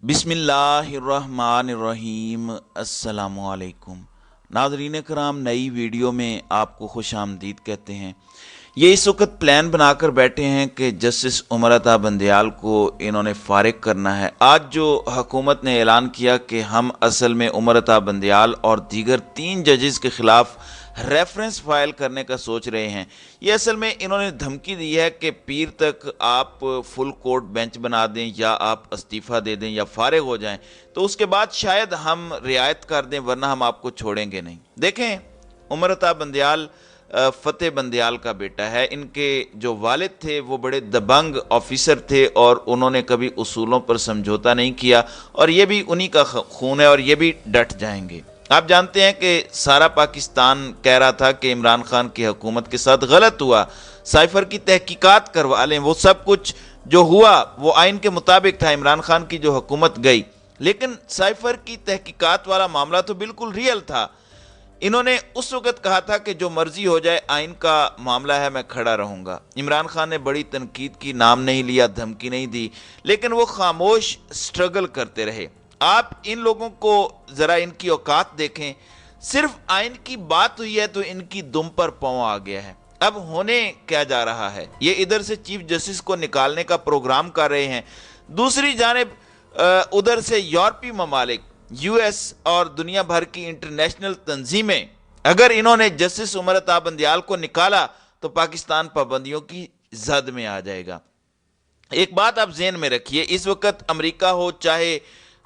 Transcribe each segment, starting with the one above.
बिस्मिल्लाहिर्रहमानिर्रहीम। अस्सलामुअलैकुम नाज़रीन कराम, नई वीडियो में आपको खुश आमदीद कहते हैं। ये इस वक्त प्लान बनाकर बैठे हैं कि जस्टिस उमर अता बंदयाल को इन्होंने फ़ारिग करना है। आज जो हुकूमत ने ऐलान किया कि हम असल में उमर अता बंदयाल और दीगर 3 जजेस के ख़िलाफ़ रेफरेंस फाइल करने का सोच रहे हैं। ये असल में इन्होंने धमकी दी है कि पीर तक आप फुल कोर्ट बेंच बना दें या आप इस्तीफ़ा दे दें या फारिग हो जाएं, तो उसके बाद शायद हम रियायत कर दें, वरना हम आपको छोड़ेंगे नहीं। देखें, उमर अता बंदयाल फ़तेह बंदयाल का बेटा है। इनके जो वालिद थे वो बड़े दबंग ऑफिसर थे और उन्होंने कभी उसूलों पर समझौता नहीं किया, और ये भी उन्हीं का खून है और ये भी डट जाएंगे। आप जानते हैं कि सारा पाकिस्तान कह रहा था कि इमरान खान की हुकूमत के साथ गलत हुआ, साइफर की तहकीकात करवा लें। वो सब कुछ जो हुआ वो आइन के मुताबिक था, इमरान खान की जो हुकूमत गई। लेकिन साइफर की तहकीकात वाला मामला तो बिल्कुल रियल था। इन्होंने उस वक्त कहा था कि जो मर्जी हो जाए, आइन का मामला है, मैं खड़ा रहूंगा। इमरान खान ने बड़ी तनकीद की, नाम नहीं लिया, धमकी नहीं दी, लेकिन वो खामोश स्ट्रगल करते रहे। आप इन लोगों को ज़रा इनकी औकात देखें। सिर्फ आइन की बात हुई है तो इनकी दुम पर पांव आ गया है। अब होने क्या जा रहा है, ये इधर से चीफ जस्टिस को निकालने का प्रोग्राम कर रहे हैं, दूसरी जानिब उधर से यूरोपीय ममालिक, यूएस और दुनिया भर की इंटरनेशनल तंजीमें, अगर इन्होंने जस्टिस उमर अता बंदयाल को निकाला तो पाकिस्तान पाबंदियों की जद में आ जाएगा। एक बात आप ज़हन में रखिए, इस वक्त अमेरिका हो चाहे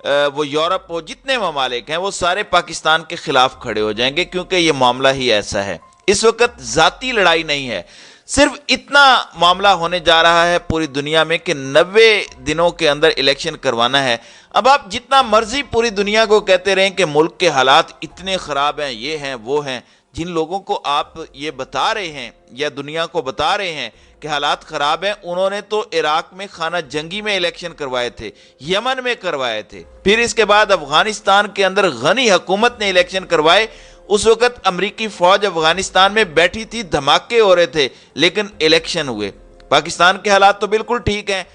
वो यूरोप हो, जितने ममालिक हैं वो सारे पाकिस्तान के खिलाफ खड़े हो जाएंगे, क्योंकि ये मामला ही ऐसा है। इस वक्त जाती लड़ाई नहीं है, सिर्फ इतना मामला होने जा रहा है पूरी दुनिया में कि 90 दिनों के अंदर इलेक्शन करवाना है। अब आप जितना मर्जी पूरी दुनिया को कहते रहें कि मुल्क के हालात इतने ख़राब हैं, ये हैं वो हैं, जिन लोगों को आप ये बता रहे हैं या दुनिया को बता रहे हैं कि हालात ख़राब हैं, उन्होंने तो इराक में खाना जंगी में इलेक्शन करवाए थे, यमन में करवाए थे, फिर इसके बाद अफगानिस्तान के अंदर गनी हुकूमत ने इलेक्शन करवाए। उस वक्त अमरीकी फौज अफगानिस्तान में बैठी थी, धमाके हो रहे थे, लेकिन इलेक्शन हुए। पाकिस्तान के हालात तो बिल्कुल ठीक हैं।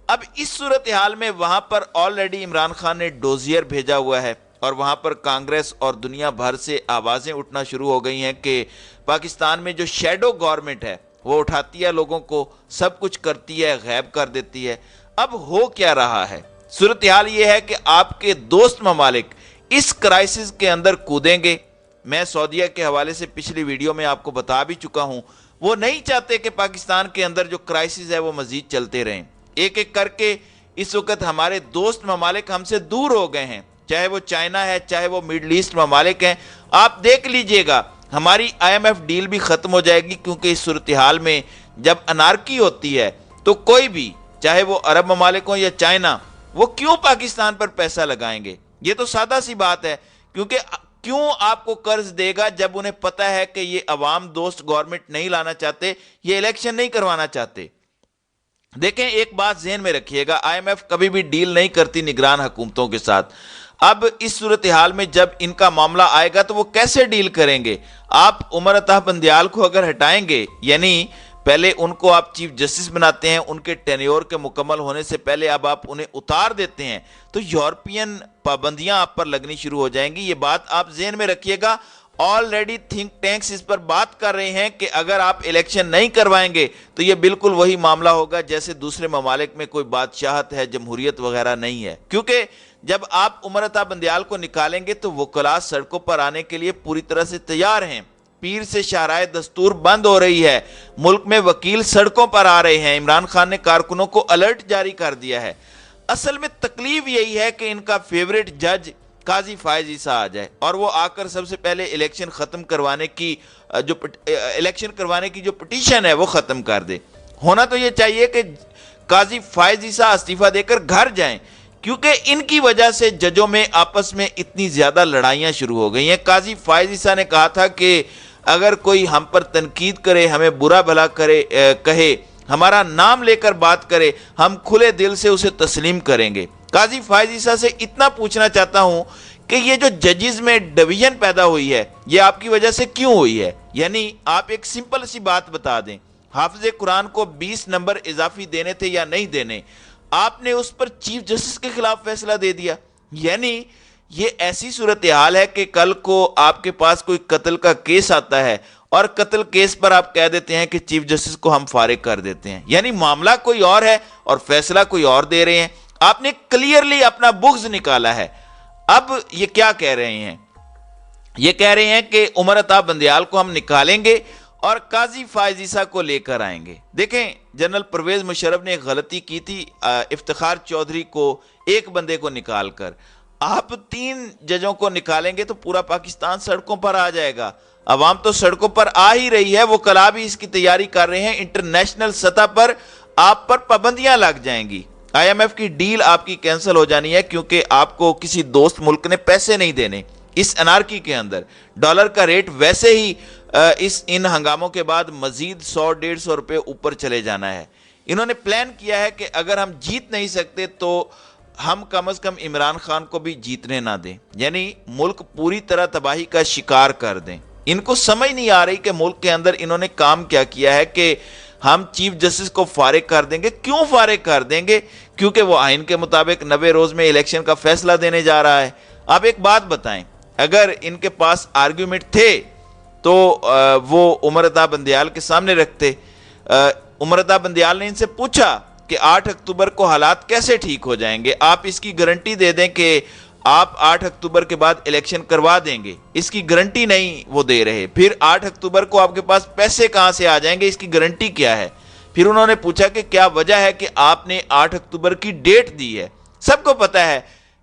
अब इस सूरत हाल में वहां पर ऑलरेडी इमरान खान ने डोजियर भेजा हुआ है और वहां पर कांग्रेस और दुनिया भर से आवाजें उठना शुरू हो गई हैं कि पाकिस्तान में जो शैडो गवर्नमेंट है वो उठाती है लोगों को, सब कुछ करती है, गैब कर देती है। अब हो क्या रहा है, सूरत हाल ये है कि आपके दोस्त ममालिक इस क्राइसिस के अंदर कूदेंगे। मैं सऊदीया के हवाले से पिछली वीडियो में आपको बता भी चुका हूं, वो नहीं चाहते कि पाकिस्तान के अंदर जो क्राइसिस है वो मजीद चलते रहें। एक एक करके इस वक्त हमारे दोस्त ममालिक हमसे दूर हो गए हैं, चाहे वो चाइना है, चाहे वो मिडल ईस्ट ममालिक हैं। आप देख लीजिएगा, हमारी IMF डील भी खत्म हो जाएगी, क्योंकि इस सूरत हाल में जब अनारकी होती है तो कोई भी, चाहे वो अरब ममालिक हो या चाइना, वो क्यों पाकिस्तान पर पैसा लगाएंगे। ये तो सादा सी बात है, क्योंकि क्यों आपको कर्ज देगा जब उन्हें पता है कि ये अवाम दोस्त गवर्नमेंट नहीं लाना चाहते, ये इलेक्शन नहीं करवाना चाहते। देखें, एक बात ज़हन में रखिएगा, IMF कभी भी डील नहीं करती निगरान हुकूमतों के साथ। अब इस सूरत हाल में जब इनका मामला आएगा तो वो कैसे डील करेंगे। आप उमर अता बंदयाल को अगर हटाएंगे, यानी पहले उनको आप चीफ जस्टिस बनाते हैं, उनके टेन्योर के मुकम्मल होने से पहले अब आप उन्हें उतार देते हैं, तो यूरोपियन पाबंदियां आप पर लगनी शुरू हो जाएंगी। ये बात आप ज़हन में रखिएगा। ऑलरेडी थिंक टैंक्स इस पर बात कर रहे हैं कि अगर आप इलेक्शन नहीं करवाएंगे तो ये बिल्कुल वही मामला होगा जैसे दूसरे ममालिक में कोई बादशाहत है, जमहूरियत वगैरह नहीं है। क्योंकि जब आप उमर अता बंदयाल को निकालेंगे तो वकला सड़कों पर आने के लिए पूरी तरह से तैयार हैं। पीर से शाहराए दस्तूर बंद हो रही है, मुल्क में वकील सड़कों पर आ रहे हैं। इमरान खान ने कारकुनों को अलर्ट जारी कर दिया है। असल में तकलीफ यही है कि इनका फेवरेट जज काजी फायज ईसा आ जाए और वो आकर सबसे पहले इलेक्शन खत्म करवाने की जो पिटीशन है वो खत्म कर दे। होना तो ये चाहिए कि काजी फायज ईसा इस्तीफा देकर घर जाएं, क्योंकि इनकी वजह से जजों में आपस में इतनी ज्यादा लड़ाइयां शुरू हो गई हैं। काजी फायज ईसा ने कहा था कि अगर कोई हम पर तनकीद करे, हमें बुरा भला करे, कहे, हमारा नाम लेकर बात करे, हम खुले दिल से उसे तस्लीम करेंगे। काजी फायज ईसा से इतना पूछना चाहता हूं कि ये जो जजेस में डिवीजन पैदा हुई है ये आपकी वजह से क्यों हुई है। यानी आप एक सिंपल सी बात बता दें, हाफिज कुरान को 20 नंबर इजाफी देने थे या नहीं देने। آپ نے اس پر چیف جسٹس کے خلاف فیصلہ دے دیا. یعنی یہ ایسی صورتحال ہے کہ کل کو آپ کے پاس کوئی قتل کا کیس آتا ہے اور قتل کیس پر آپ کہہ دیتے ہیں کہ چیف جسٹس کو ہم فارغ کر دیتے ہیں. یعنی معاملہ کوئی اور ہے اور فیصلہ کوئی اور دے رہے ہیں. آپ نے کلیئرلی اپنا بغض نکالا ہے. اب یہ کیا کہہ رہے ہیں؟ یہ کہہ رہے ہیں کہ عمر عطا بندیال کو ہم نکالیں گے اور قاضی فائز عیسیٰ کو لے کر آئیں گے. دیکھیں جنرل پرویز مشرف نے ایک غلطی کی تھی افتخار چودھری کو ایک بندے کو نکال کر. آپ 3 ججوں کو نکالیں گے تو پورا پاکستان سڑکوں پر آ جائے گا. عوام تو سڑکوں پر آ ہی رہی ہے, وہ کل بھی اس کی تیاری کر رہے ہیں. انٹرنیشنل سطح پر آپ پر پابندیاں لگ جائیں گی. آئی ایم ایف کی ڈیل آپ کی کینسل ہو جانی ہے کیونکہ آپ کو کسی دوست ملک نے پیسے نہیں دینے. اس انارکی کے اندر ڈالر کا ریٹ ویسے ہی ان ہنگاموں کے بعد مزید 100-150 روپے اوپر چلے جانا ہے. انہوں نے پلان کیا ہے کہ اگر ہم جیت نہیں سکتے تو ہم کم از کم عمران خان کو بھی جیتنے نہ دیں, یعنی ملک پوری طرح تباہی کا شکار کر دیں. ان کو سمجھ نہیں آ رہی کہ ملک کے اندر انہوں نے کام کیا کیا ہے کہ ہم چیف جسٹس کو فارغ کر دیں گے. کیوں فارغ کر دیں گے؟ کیونکہ وہ آئین کے مطابق 90 روز میں الیکشن کا فیصلہ دینے جا رہا ہے. آپ ایک بات بتائیں, اگر ان کے پاس آرگیومنٹ تھے تو وہ عمر عطا بندیال کے سامنے رکھتے. عمر عطا بندیال نے ان سے پوچھا کہ 8 اکتوبر کو حالات کیسے ٹھیک ہو جائیں گے, آپ اس کی گارنٹی دے دیں کہ آپ 8 اکتوبر کے بعد الیکشن کروا دیں گے. اس کی گارنٹی نہیں وہ دے رہے. پھر 8 اکتوبر کو آپ کے پاس پیسے کہاں سے آ جائیں گے, اس کی گارنٹی کیا ہے؟ پھر انہوں نے پوچھا کہ کیا وجہ ہے کہ آپ نے 8 اکتوبر کی ڈیٹ دی ہے. سب کو پتا ہے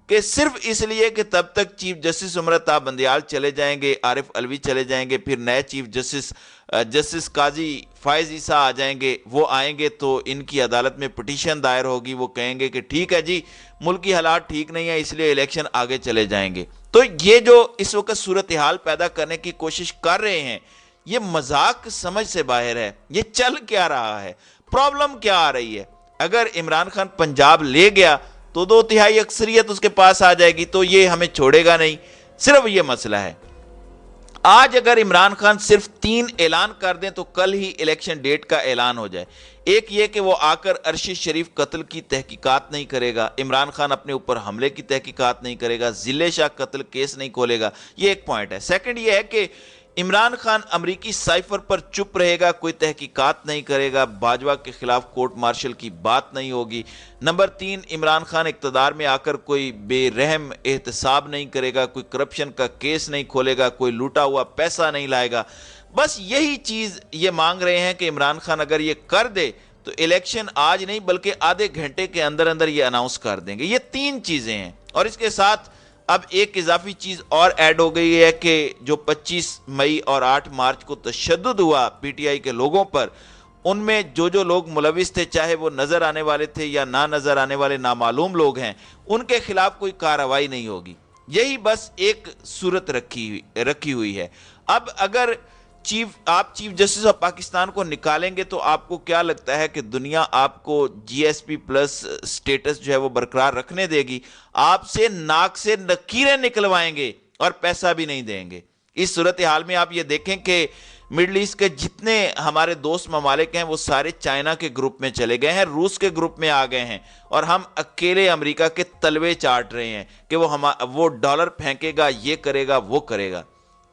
کہ صرف اس لیے کہ تب تک چیف جسٹس عمر عطا بندیال چلے جائیں گے, عارف علوی چلے جائیں گے, پھر نئے چیف جسٹس قاضی فائز عیسیٰ آ جائیں گے. وہ آئیں گے تو ان کی عدالت میں پٹیشن دائر ہوگی, وہ کہیں گے کہ ٹھیک ہے جی ملکی حالات ٹھیک نہیں ہے اس لیے الیکشن آگے چلے جائیں گے. تو یہ جو اس وقت صورتحال پیدا کرنے کی کوشش کر رہے ہیں یہ مذاق سمجھ سے باہر ہے. یہ چل کیا رہا ہے؟ پرابلم کیا آ رہی ہے؟ اگر عمران خان پنجاب لے گیا تو 2/3 اکثریت اس کے پاس آ جائے گی تو یہ ہمیں چھوڑے گا نہیں. صرف یہ مسئلہ ہے. آج اگر عمران خان صرف 3 اعلان کر دیں تو کل ہی الیکشن ڈیٹ کا اعلان ہو جائے. ایک یہ کہ وہ آ کر ارشد شریف قتل کی تحقیقات نہیں کرے گا, عمران خان اپنے اوپر حملے کی تحقیقات نہیں کرے گا, ضلع شاہ قتل کیس نہیں کھولے گا. یہ ایک پوائنٹ ہے. سیکنڈ یہ ہے کہ عمران خان امریکی سائفر پر چپ رہے گا, کوئی تحقیقات نہیں کرے گا, باجوہ کے خلاف کورٹ مارشل کی بات نہیں ہوگی. نمبر 3, عمران خان اقتدار میں آ کر کوئی بے رحم احتساب نہیں کرے گا, کوئی کرپشن کا کیس نہیں کھولے گا, کوئی لوٹا ہوا پیسہ نہیں لائے گا. بس یہی چیز یہ مانگ رہے ہیں کہ عمران خان اگر یہ کر دے تو الیکشن آج نہیں بلکہ آدھے گھنٹے کے اندر اندر یہ اناؤنس کر دیں گے. یہ 3 چیزیں ہیں. اور اس کے ساتھ اب ایک اضافی چیز اور ایڈ ہو گئی ہے کہ جو 25 مئی اور 8 مارچ کو تشدد ہوا پی ٹی آئی کے لوگوں پر, ان میں جو لوگ ملوث تھے, چاہے وہ نظر آنے والے تھے یا نہ نظر آنے والے نامعلوم لوگ ہیں, ان کے خلاف کوئی کارروائی نہیں ہوگی. یہی بس ایک صورت رکھی ہوئی ہے. اب اگر آپ چیف جسٹس آف پاکستان کو نکالیں گے تو آپ کو کیا لگتا ہے کہ دنیا آپ کو جی ایس پی پلس سٹیٹس جو ہے وہ برقرار رکھنے دے گی؟ آپ سے ناک سے لکیریں نکلوائیں گے اور پیسہ بھی نہیں دیں گے. اس صورتحال میں آپ یہ دیکھیں کہ مڈل ایسٹ کے جتنے ہمارے دوست ممالک ہیں وہ سارے چائنا کے گروپ میں چلے گئے ہیں, روس کے گروپ میں آ گئے ہیں, اور ہم اکیلے امریکہ کے تلوے چاٹ رہے ہیں کہ وہ ڈالر پھینکے گا, یہ کرے گا, وہ کرے گا.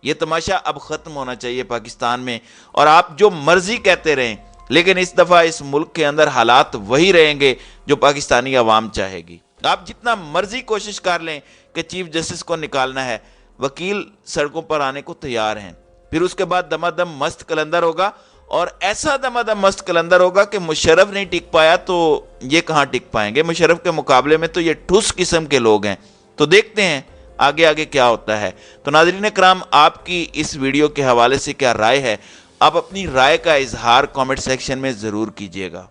یہ تماشا اب ختم ہونا چاہیے پاکستان میں. اور آپ جو مرضی کہتے رہیں لیکن اس دفعہ اس ملک کے اندر حالات وہی رہیں گے جو پاکستانی عوام چاہے گی. آپ جتنا مرضی کوشش کر لیں کہ چیف جسٹس کو نکالنا ہے, وکیل سڑکوں پر آنے کو تیار ہیں. پھر اس کے بعد دمادم مست کلندر ہوگا, اور ایسا دمادم مست کلندر ہوگا کہ مشرف نہیں ٹک پایا تو یہ کہاں ٹک پائیں گے؟ مشرف کے مقابلے میں تو یہ ٹھوس قسم کے لوگ ہیں. تو دیکھتے ہیں آگے کیا ہوتا ہے. تو ناظرین کرام, آپ کی اس ویڈیو کے حوالے سے کیا رائے ہے؟ آپ اپنی رائے کا اظہار کامنٹ سیکشن میں ضرور کیجیے گا.